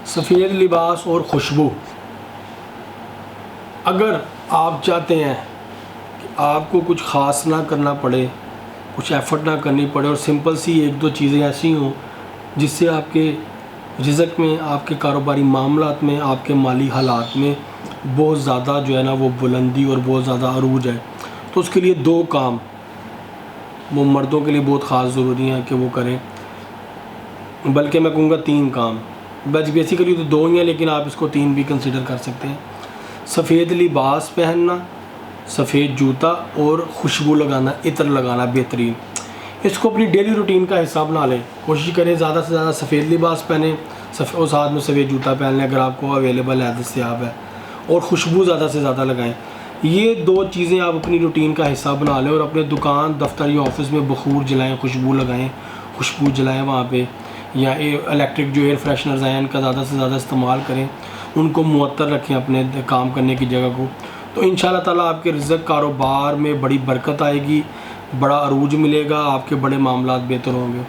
सफ़ेद लिबास और खुशबू। अगर आप चाहते हैं कि आपको कुछ ख़ास ना करना पड़े, कुछ एफ़र्ट ना करनी पड़े और सिंपल सी एक दो चीज़ें ऐसी हों जिससे आपके रिज़्क़ में, आपके कारोबारी मामलात में, आपके माली हालात में बहुत ज़्यादा जो है ना वो बुलंदी और बहुत ज़्यादा अरूज है, तो उसके लिए दो काम वो मर्दों के लिए बहुत ख़ास ज़रूरी है कि वो करें, बल्कि मैं कहूँगा तीन काम। बस बेसिकली तो दो ही हैं, लेकिन आप इसको तीन भी कंसिडर कर सकते हैं। सफ़ेद लिबास पहनना, सफ़ेद जूता और खुशबू लगाना, इत्र लगाना बेहतरीन। इसको अपनी डेली रूटीन का हिस्सा बना लें। कोशिश करें ज़्यादा से ज़्यादा सफ़ेद लिबास पहने और साथ में सफ़ेद जूता पहन लें अगर आपको अवेलेबल है, दस्तयाब है, और खुशबू ज़्यादा से ज़्यादा लगाएं। ये दो चीज़ें आप अपनी रूटीन का हिस्सा बना लें और अपने दुकान, दफ्तर या ऑफिस में बखूर जलाएँ, खुशबू लगाएँ, खुशबू जलाएँ वहाँ पे, या इलेक्ट्रिक जो एयर फ्रेशनर्स हैं इनका ज़्यादा से ज़्यादा इस्तेमाल करें, उनको मुअत्तर रखें अपने काम करने की जगह को। तो इंशाअल्लाह ताला आपके रिज़्क़ कारोबार में बड़ी बरकत आएगी, बड़ा अरूज मिलेगा, आपके बड़े मामलात बेहतर होंगे।